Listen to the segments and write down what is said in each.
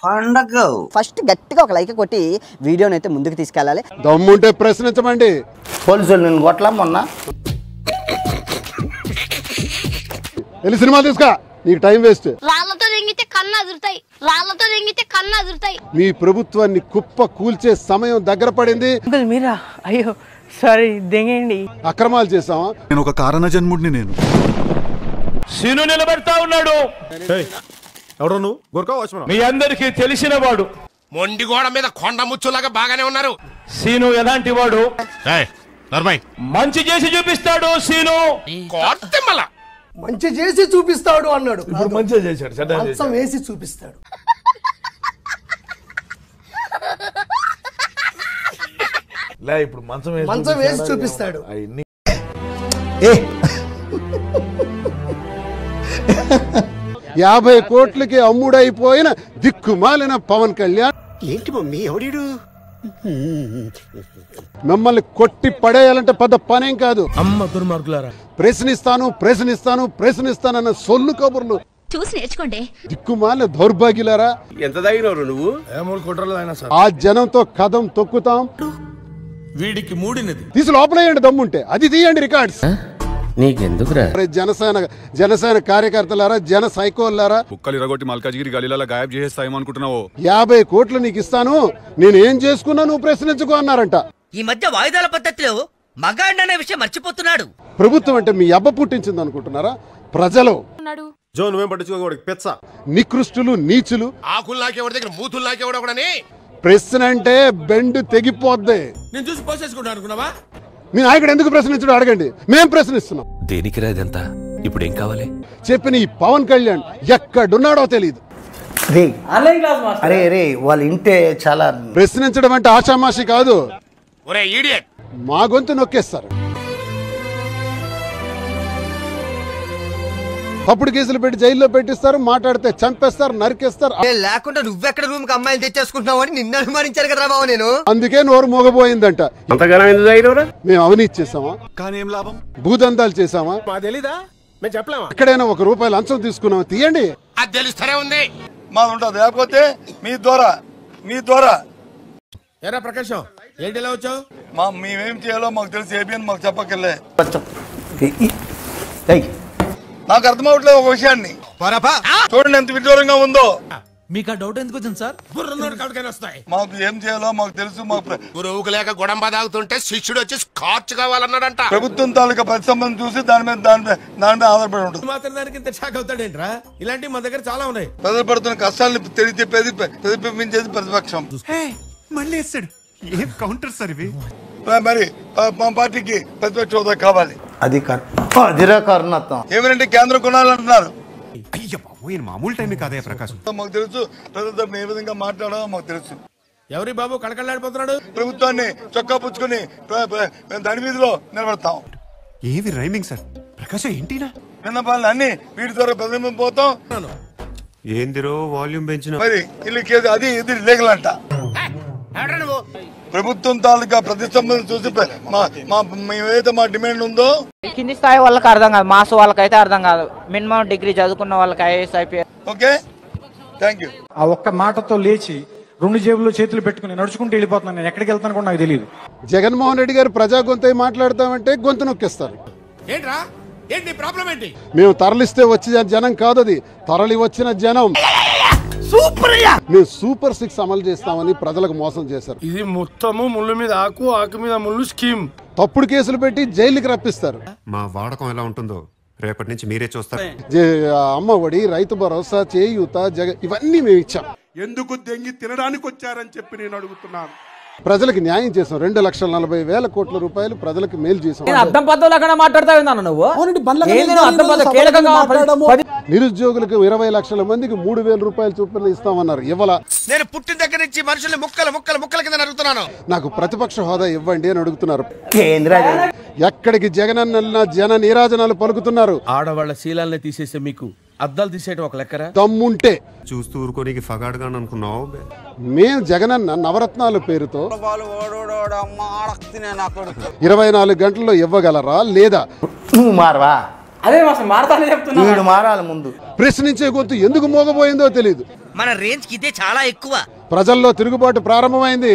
పండగ ఫస్ట్ గట్టిగా ఒక లైక్ కొట్టి వీడియోని అయితే ముందుకు తీసుకెళ్ళాలి. దమ్ముంటే ప్రశ్నించమండి. పోలీసులు నేను కొట్లా మొన్న వెళ్ళి సినిమా తీసుకా, నీకు టైం వేస్ట్. రాళ్ళతో దెంగితే కన్ను అదురుతాయి, రాళ్ళతో దెంగితే కన్ను అదురుతాయి. మీ ప్రభుత్వాన్ని కుప్ప కూల్చే సమయం దగ్గర పడింది. మీరా అయ్యో సారీ దెంగండి. అక్రమాలు చేసావా? నేను ఒక కారణ జన్ముడిని. నేను సీను నిలబెడతా ఉన్నాడు. ఎవరు నువ్వు? గుర్కా వాచ్మన్. మీ అందరికీ తెలిసిన వాడు. మొండి గోడ మీద కొండ ముచ్చులాగా బాగానే ఉన్నారు. సీను ఎలాంటి వాడు? మంచి చేసి చూపిస్తాడు సీను. మంచి చేసి చూపిస్తాడు అన్నాడు. ఇప్పుడు మంచిగా చేశాడు, మంచం వేసి చూపిస్తాడు. ఇప్పుడు మంచం వేసి చూపిస్తాడు. 50 కోట్లకి అమ్ముడైపోయిన దిక్కుమాలిన పవన్ కళ్యాణ్ ఏంటి మమ్మీ ఎవడీడు? మిమ్మల్ని కొట్టి పడేయాలంటే పెద్ద పనేం కాదు. అమ్మ దుర్మార్గులారా, ప్రశ్నిస్తానన్న సొల్లు కబుర్లు చూసి నేర్చుకోండి. దిక్కుమాలిన దౌర్భాగ్యులారా. ఎంత తాగినవరు నువ్వు? ఆ జనంతో కదం తొక్కుతాం. వీడికి మూడినది తీసి లోపలేయండి, దమ్ముంటే అది తీయండి రికార్డ్స్. నీకెందుకురా? జనసేన కార్యకర్తలారా, జన సైకోలారా, కుక్కలు ఇరగొట్టి మల్కాజిగిరి గలీలలో గాయబ్ చేసేస్తాయేమో అనుకుంటున్నావు? 50 కోట్లు నీకు ఇస్తాను, నేను ఏం చేసుకున్నా నువ్వు ప్రశ్నించుకో అన్నారంట. ఈ మధ్య వాయిదాల పద్ధతిలో మగాండనే విషయం మర్చిపోతున్నాడు. ప్రభుత్వం అంటే మీ అబ్బ పుట్టించింది అనుకుంటున్నారా? ప్రజలు నికృష్టులు, నీచులు. ఆకులు నాకెవరి దగ్గర మూతులు నాకెవడని ప్రశ్న అంటే బెండు తెగిపోద్ది. నేను చూసి పోసేసుకుంటా అనుకున్నావా? మీ నాయకుడు ఎందుకు ప్రశ్నించడం అడగండి, మేం ప్రశ్నిస్తున్నాం. దేనికి రాదంతా? ఇప్పుడు ఏం కావాలి? చెప్పిన ఈ పవన్ కళ్యాణ్ ఎక్కడున్నాడో తెలియదు. అరే అరే వాళ్ళ ఇంటే చాలా ప్రశ్నించడం అంటే ఆషామాషి కాదు. ఒరే ఈడియట్, మా గొంతు నొక్కేస్తారు. తప్పుడు కేసులు పెట్టి జైల్లో పెట్టిస్తారు, మాట్లాడితే చంపేస్తారు, నరికేస్తారు. లేకుండా నువ్వెక్కడ రూమ్ కి అమ్మాయిలు తెచ్చేసుకుంటున్నావు అని నిన్ను అనుమానించారు కదా బాబు. నేను అందుకే నోరు మోగబోయిందంట. మేము అవినీతి చేసామా? కానీ ఏం లాభం? భూదందాలు చేసామా? తెలీదా? మేము చెప్పలేమా? ఎక్కడైనా ₹1 లంచం తీసుకున్నామా? తీయండి. అది తెలుస్తూనే ఉంది. మాది ఉంటుంది. లేకపోతే మీ ద్వారా ఎరా ప్రకాశం, ఏంటి ఎలా వచ్చావు? మేమేం చేయాలో మాకు తెలిసి ఏబిఎన్ మాకు చెప్పక్కర్లే. నాకు అర్థమవట్లేదు ఒక విషయాన్ని. చూడండి ఎంత విడ్డూరంగా ఉందో. మీకు ఆ డౌట్ ఎందుకు వచ్చింది సార్? మాకు ఏం చేయాలో మాకు తెలుసు. గురువుకు లేక గొడంబ తాగుతుంటే శిష్యుడు వచ్చి స్కాచ్ కావాలన్నాడంట. ప్రభుత్వం తాలూకా పరిశ్రమను చూసి దాని మీద ఆధారపడి ఉంటుంది. మాత్రం దానికి ఇంత షాక్ అవుతాడేంట్రా? ఇలాంటివి మా దగ్గర చాలా ఉన్నాయి. ప్రజలు పడుతున్న కష్టాలను తెలియజెప్పేది, ప్రతిబింబించేది ప్రతిపక్షం. మళ్ళీ వేస్తాడు. ఏం కౌంటర్ సార్ ఇవి? మరి మా పార్టీకి ప్రతిపక్ష హోదా కావాలి. అది అదిరా కరుణత్వం. ఏమిటంటే కేంద్రం కొనాలంటున్నారు. అయ్య బాబు, మామూలు టైం కాదయ్యా ప్రకాశం. మాకు తెలుసు ప్రజల తరపున ఏ విధంగా మాట్లాడాలో మాకు తెలుసు. ఎవరి బాబు కళకళలాడిపోతున్నాడు? ప్రభుత్వాన్ని చొక్కా పుచ్చుకుని దాని వీధిలో నిలబడతాం. ఏవి రైమింగ్ సార్? ప్రకాశం ఏంటినా విన్నపాలను అన్ని వీటి ద్వారా ప్రతిబింబిపోతాం. ఏందిరో వాల్యూమ్ పెంచిన మరి ఇల్లు కేసు అది ఇది లీగల్ అంట. ప్రభుత్వం తాలూకా ప్రతిష్టంభన చూసి ఏదైతే మా డిమాండ్ ఉందో కింది స్థాయి వాళ్ళకి అర్థం కాదు, మాస్ వాళ్ళకైతే అర్థం కాదు. మినిమం డిగ్రీ చదువుకున్న వాళ్ళకి IAS IPS. Okay, thank you. ఆ ఒక్క మాటతో లేచి 2 జేబుల్లో చేతులు పెట్టుకుని నడుచుకుంటూ వెళ్ళిపోతున్నాను. నేను ఎక్కడికి వెళ్తాను కూడా నాకు తెలియదు. జగన్మోహన్ రెడ్డి గారు ప్రజా గొంతు మాట్లాడతామంటే గొంతు నొక్కేస్తారు. ఏంట్రా, ఏంటి ప్రాబ్లం ఏంటి? మేము తరలిస్తే వచ్చే జనం కాదది, తరలి వచ్చిన జనం. మేము సూపర్ 6 అమలు చేస్తామని ప్రజలకు మోసం చేశారు. ఇది మొత్తము ముళ్ళు మీద ఆకు, ఆకు మీద ముళ్ళు స్కీమ్. తప్పుడు కేసులు పెట్టి జైలుకి రప్పిస్తారు. మా వాడకం ఎలా ఉంటుందో రేపటి నుంచి మీరే చూస్తారు. అమ్మ ఒడి, రైతు భరోసా, చేయూత, ఇవన్నీ మేము ఇచ్చాం. ఎందుకు దెంగి తినడానికి వచ్చారని చెప్పి నేను అడుగుతున్నాను. ప్రజలకు న్యాయం చేసాం. 2,40,000 కోట్ల రూపాయలు ప్రజలకు మేలు చేసాం. నిరుద్యోగులకు 20 లక్షల మందికి 3,000 రూపాయలు చొప్పున ఇస్తామన్నారు. ఇవ్వాల. నేను పుట్టిన దగ్గర నుంచి మనుషుల్ని ముక్కల కింద అడుగుతున్నాను. నాకు ప్రతిపక్ష హోదా ఇవ్వండి అని అడుగుతున్నారు. ఎక్కడికి జగనన్న జన నీరాజనాలు పలుకుతున్నారు. ఆడవాళ్ల శీలాల్ని తీసేసే మీకు అద్దాలు తీసేయడం ఒక లెక్కరా? దమ్ముంటే చూస్తూ ఊరుకోనికి ఫగాడుగా అనుకున్నావు. మేము జగనన్న నవరత్నాల పేరుతో 24 గంటల్లో ఇవ్వగలరా లేదా? నువ్వు మారవా? అదే మారతానే చెప్తున్నా. మారాలి ముందు. ప్రశ్నించే గొంతు ఎందుకు మోగబోయిందో తెలియదు. మన రేంజ్ కి ఇదే చాలా ఎక్కువ. ప్రజల్లో తిరుగుబాటు ప్రారంభమైంది.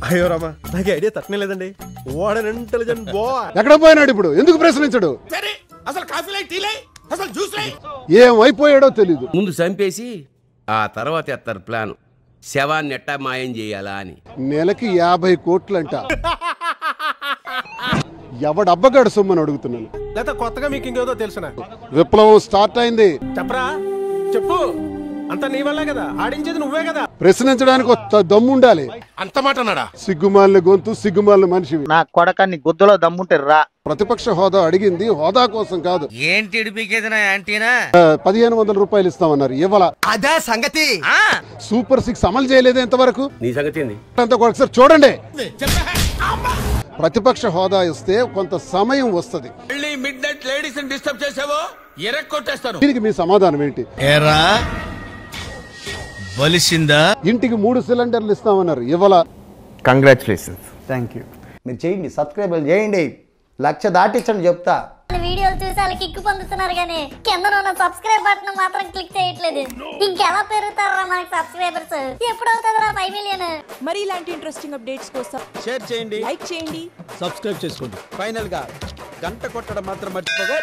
అయ్యో రామా నాకు ఐడియా తక్కువ లేదండి. What an intelligent boy. ఎక్కడ పోయినాడు ఇప్పుడు? ఎందుకు ప్రశ్నించడు? సరే అసలు కాఫీ లై టీ లై అసలు జ్యూస్ లై. ఏమైపోయాడో తెలీదు. ముందు చంపేసి ఆ తర్వాత ఎత్తారు ప్లాన్, శవాన్ని ఎట్టా మాయం చేయాలా అని. నెలకి 50 కోట్లంట. ఎవడబ్బగాడు సొమ్మని అడుగుతున్నాను. లేదా కొత్తగా మీకు ఇంకేదో తెలుసు నాకు. విప్లవం స్టార్ట్ అయింది. చెప్పరా చెప్పు. అంత నీ వల్లే కదా, ఆడించేది నువ్వే కదా. ప్రశ్నించడానికి ఒక దమ్ముండాలి. అంత మాట అన్నాడా? సిగ్గుమాలిన గొంతు, సిగ్గుమాలిన మనిషివి. నా కొడకాన్ని గుద్దలో దమ్ముంటే రా. ప్రతిపక్ష హోదా అడిగింది హోదా కోసం కాదు. ఏంటి ఇడిపికేది నా యాంటీనా? 1500 రూపాయలు ఇస్తామన్నారు, ఇవ్వాల. అదే సంగతి. సూపర్ 6 అమలు చేయలేదు ఇంతవరకు. నీ సంగతి ఏంది? ఒకసారి చూడండి. ప్రతిపక్ష హోదా ఇస్తే కొంత సమయం వస్తుంది. మిడ్ నైట్ లేడీస్ డిస్టర్బ్ చేసావో ఎరక్కొట్టేస్తాను. దీనికి మీ సమాధానం ఏంటి? ఏరా బలిసిందా? ఇంటికి 3 సిలిండర్లు ఇస్తామన్నారు, ఇవ్వాల. కంగ్రాచులేషన్స్. Thank you. మీరు చేయండి, సబ్స్క్రైబ్ చేయండి, 1,00,000 దాటించండి చెప్తా. వీడియోలు చూసి వాళ్ళు కిక్కు పొందుతున్నారు కానీ కింద ఉన్న సబ్స్క్రైబ్ బటన్ మాత్రం క్లిక్ చేయట్లేదు. ఇంకెలా పెరుగుతారా మనకి సబ్స్క్రైబర్స్? ఎప్పుడు అవుతుందా 5 మిలియన్? మరి ఇలాంటి ఇంట్రెస్టింగ్ అప్డేట్స్ కోసం షేర్ చేయండి, లైక్ చేయండి, సబ్స్క్రైబ్ చేసుకోండి. ఫైనల్ గా గంట కొట్టడం మాత్రం మర్చిపోగా.